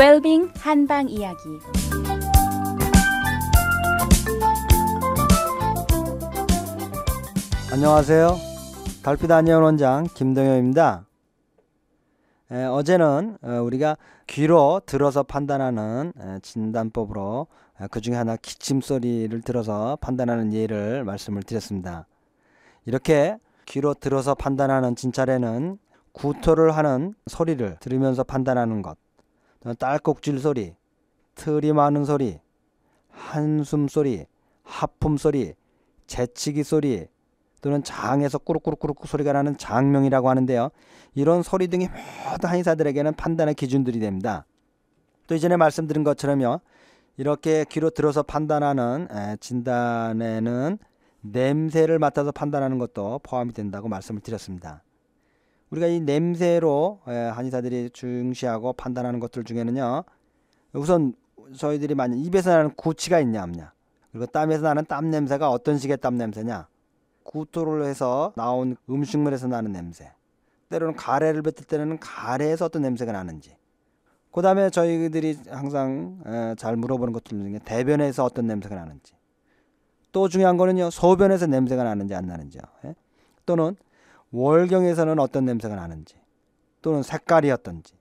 웰빙 한방 이야기. 안녕하세요. 달빛 안녕 원장 김동효입니다. 어제는 우리가 귀로 들어서 판단하는 진단법으로 그 중에 하나 기침 소리를 들어서 판단하는 예를 말씀을 드렸습니다. 이렇게 귀로 들어서 판단하는 진찰에는 구토를 하는 소리를 들으면서 판단하는 것, 딸꾹질 소리, 틀이 많은 소리, 한숨 소리, 하품 소리, 재치기 소리, 또는 장에서 꾸룩꾸룩꾸룩 소리가 나는 장명이라고 하는데요. 이런 소리 등이 모든 한의사들에게는 판단의 기준들이 됩니다. 또 이전에 말씀드린 것처럼요. 이렇게 귀로 들어서 판단하는 진단에는 냄새를 맡아서 판단하는 것도 포함이 된다고 말씀을 드렸습니다. 우리가 이 냄새로 한의사들이 중시하고 판단하는 것들 중에는요. 우선 저희들이 만약 입에서 나는 구취가 있냐 없냐, 그리고 땀에서 나는 땀 냄새가 어떤 식의 땀 냄새냐, 구토를 해서 나온 음식물에서 나는 냄새, 때로는 가래를 뱉을 때는 가래에서 어떤 냄새가 나는지, 그 다음에 저희들이 항상 잘 물어보는 것들 중에 대변에서 어떤 냄새가 나는지, 또 중요한 거는요, 소변에서 냄새가 나는지 안 나는지요. 또는 월경에서는 어떤 냄새가 나는지, 또는 색깔이 어떤지,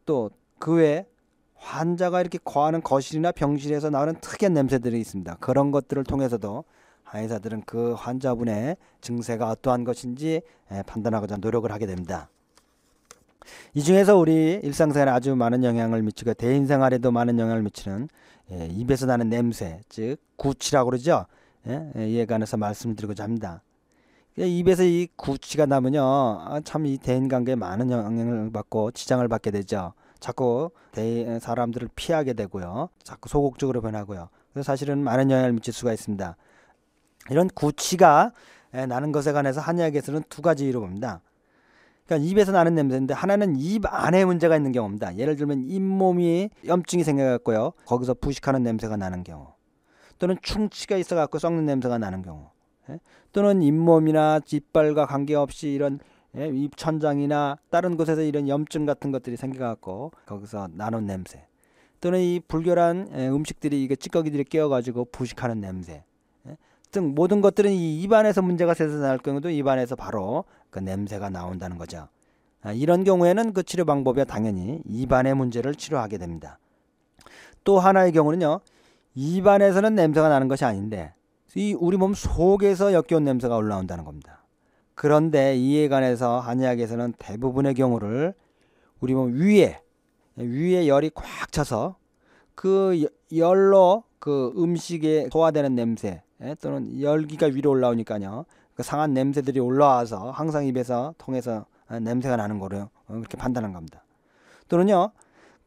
또 그 외에 환자가 이렇게 거하는 거실이나 병실에서 나오는 특이한 냄새들이 있습니다. 그런 것들을 통해서도 한의사들은 그 환자분의 증세가 어떠한 것인지 판단하고자 노력을 하게 됩니다. 이 중에서 우리 일상생활에 아주 많은 영향을 미치고 대인생활에도 많은 영향을 미치는 입에서 나는 냄새, 즉 구취라고 그러죠. 이에 관해서 말씀을 드리고자 합니다. 입에서 이 구취가 나면요, 참 이 대인관계에 많은 영향을 받고 지장을 받게 되죠. 자꾸 사람들을 피하게 되고요, 자꾸 소극적으로 변하고요. 그래서 사실은 많은 영향을 미칠 수가 있습니다. 이런 구취가 나는 것에 관해서 한의학에서는 두 가지 이유로 봅니다. 그러니까 입에서 나는 냄새인데, 하나는 입 안에 문제가 있는 경우입니다. 예를 들면 잇몸이 염증이 생겨갖고요, 거기서 부식하는 냄새가 나는 경우, 또는 충치가 있어갖고 썩는 냄새가 나는 경우, 또는 잇몸이나 이빨과 관계없이 이런 입천장이나 다른 곳에서 이런 염증 같은 것들이 생겨갖고 거기서 나는 냄새, 또는 이 불결한 음식들이 이게 찌꺼기들이 끼어가지고 부식하는 냄새 등 모든 것들은 이 입안에서 문제가 생겨서 날 경우도 입안에서 바로 그 냄새가 나온다는 거죠. 이런 경우에는 그 치료 방법이 당연히 입안의 문제를 치료하게 됩니다. 또 하나의 경우는요, 입안에서는 냄새가 나는 것이 아닌데 이 우리 몸 속에서 역겨운 냄새가 올라온다는 겁니다. 그런데 이에 관해서 한의학에서는 대부분의 경우를 우리 몸 위에 열이 꽉 차서 그 열로 그 음식에 소화되는 냄새, 또는 열기가 위로 올라오니까요, 그 상한 냄새들이 올라와서 항상 입에서 통해서 냄새가 나는 거로 그렇게 판단한 겁니다. 또는요,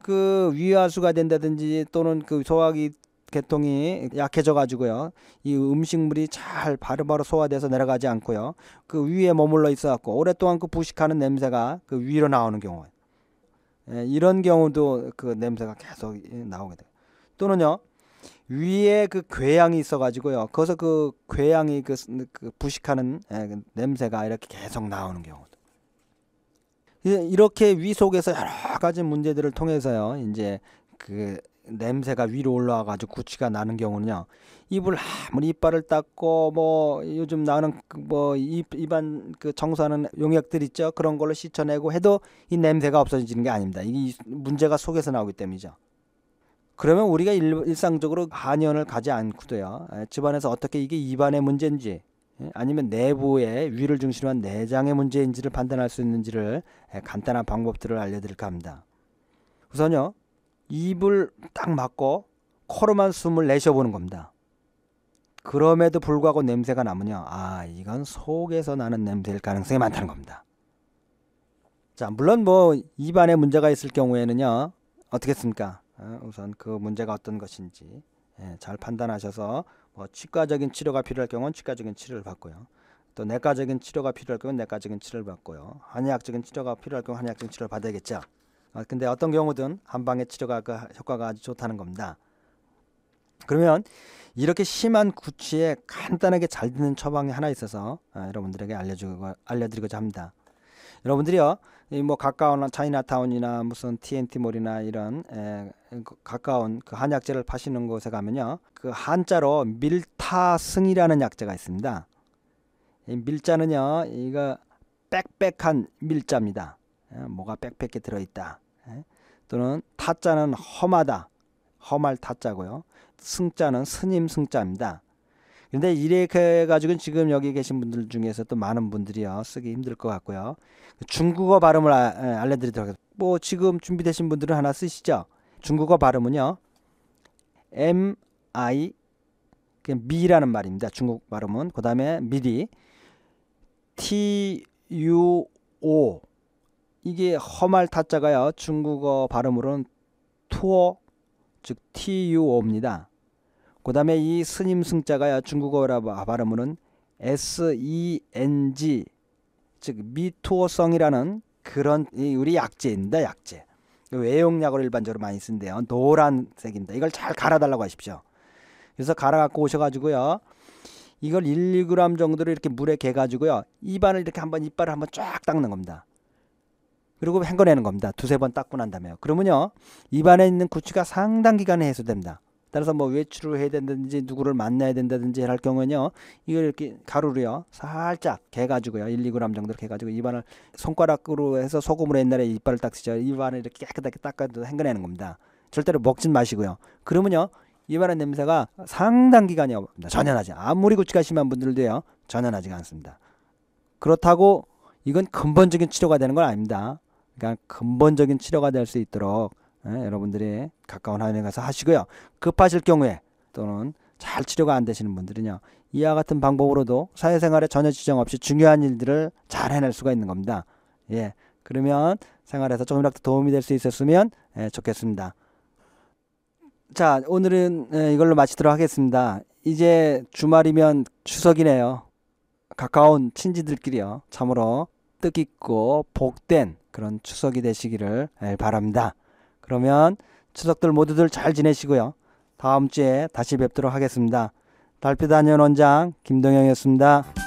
그 위화수가 된다든지, 또는 그 소화기 계통이 약해져 가지고요, 이 음식물이 잘 바로바로 소화돼서 내려가지 않고요, 그 위에 머물러 있어 갖고 오랫동안 그 부식하는 냄새가 그 위로 나오는 경우, 이런 경우도 그 냄새가 계속 나오게 돼요. 또는요, 위에 그 궤양이 있어 가지고요, 거기서 그 궤양이 그 부식하는 냄새가 이렇게 계속 나오는 경우도. 이렇게 위 속에서 여러 가지 문제들을 통해서요, 이제 그 냄새가 위로 올라와 가지고 구취가 나는 경우는요, 입을 아무리 이빨을 닦고 뭐 요즘 나오는 뭐 입안 그 청소하는 용액들 있죠, 그런 걸로 씻어내고 해도 이 냄새가 없어지는 게 아닙니다. 이 문제가 속에서 나오기 때문이죠. 그러면 우리가 일상적으로 한의원을 가지 않고도요, 집안에서 어떻게 이게 입안의 문제인지 아니면 내부의 위를 중심으로 한 내장의 문제인지를 판단할 수 있는지를 간단한 방법들을 알려드릴까 합니다. 우선요, 입을 딱 막고 코로만 숨을 내쉬어보는 겁니다. 그럼에도 불구하고 냄새가 나면요, 이건 속에서 나는 냄새일 가능성이 많다는 겁니다. 자, 물론 뭐 입안에 문제가 있을 경우에는요, 어떻겠습니까? 우선 그 문제가 어떤 것인지 잘 판단하셔서 뭐 치과적인 치료가 필요할 경우는 치과적인 치료를 받고요, 또 내과적인 치료가 필요할 경우는 내과적인 치료를 받고요, 한의학적인 치료가 필요할 경우 한의학적인 치료를 받아야겠죠. 근데 어떤 경우든 한방의 치료가 그 효과가 아주 좋다는 겁니다. 그러면 이렇게 심한 구취에 간단하게 잘 듣는 처방이 하나 있어서 여러분들에게 알려드리고자 합니다. 여러분들이요, 이 뭐 가까운 차이나타운이나 무슨 TNT몰이나 이런 가까운 그 한약재를 파시는 곳에 가면요, 그 한자로 밀타승이라는 약재가 있습니다. 이 밀자는요, 이거 빽빽한 밀자입니다. 뭐가 빽빽히 들어있다. 또는 타자는 험하다, 험할 타자고요. 승자는 스님 승자입니다. 근데 이렇게 해가지고 지금 여기 계신 분들 중에서 또 많은 분들이요, 쓰기 힘들 것 같고요. 중국어 발음을 알려드리도록 하겠습니다. 뭐 지금 준비되신 분들은 하나 쓰시죠. 중국어 발음은요, MI, 미라는 말입니다. 중국 발음은. 그 다음에 미리, TUO, 이게 험할 타자가요, 중국어 발음으로는 투어, 즉 TUO입니다. 그 다음에 이 스님 승자가요, 중국어라 발음으로는 SENG, 즉 미투어성이라는 그런 우리 약재입니다. 약재. 외용약으로 일반적으로 많이 쓴대요. 노란색입니다. 이걸 잘 갈아달라고 하십시오. 그래서 갈아 갖고 오셔가지고요, 이걸 1, 2g 정도로 이렇게 물에 개가지고요, 입안을 이렇게 한번, 이빨을 한번 쫙 닦는 겁니다. 그리고 헹궈내는 겁니다. 두세 번 닦고 난 다음에요. 그러면요, 입안에 있는 구취가 상당 기간에 해소됩니다. 따라서 뭐 외출을 해야 된다든지 누구를 만나야 된다든지 할 경우는요, 이걸 이렇게 가루로요, 살짝 개가지고요, 1, 2g 정도로 개가지고 입안을 손가락으로 해서 소금으로 옛날에 이빨을 닦으시죠. 입안을 이렇게 깨끗하게 닦아도 헹궈내는 겁니다. 절대로 먹진 마시고요. 그러면요, 입안의 냄새가 상당 기간이 전혀 나지, 아무리 구취가 심한 분들도요, 전혀 나지가 않습니다. 그렇다고 이건 근본적인 치료가 되는 건 아닙니다. 그러니까 근본적인 치료가 될 수 있도록 여러분들이 가까운 한의원에 가서 하시고요. 급하실 경우에 또는 잘 치료가 안 되시는 분들은요, 이와 같은 방법으로도 사회생활에 전혀 지장 없이 중요한 일들을 잘 해낼 수가 있는 겁니다. 예, 그러면 생활에서 조금이라도 도움이 될 수 있었으면 좋겠습니다. 자, 오늘은 이걸로 마치도록 하겠습니다. 이제 주말이면 추석이네요. 가까운 친지들끼리요, 참으로 뜻깊고 복된 그런 추석이 되시기를 바랍니다. 그러면 추석들 모두들 잘 지내시고요. 다음 주에 다시 뵙도록 하겠습니다. 달빛 한의원 원장 김동영이었습니다.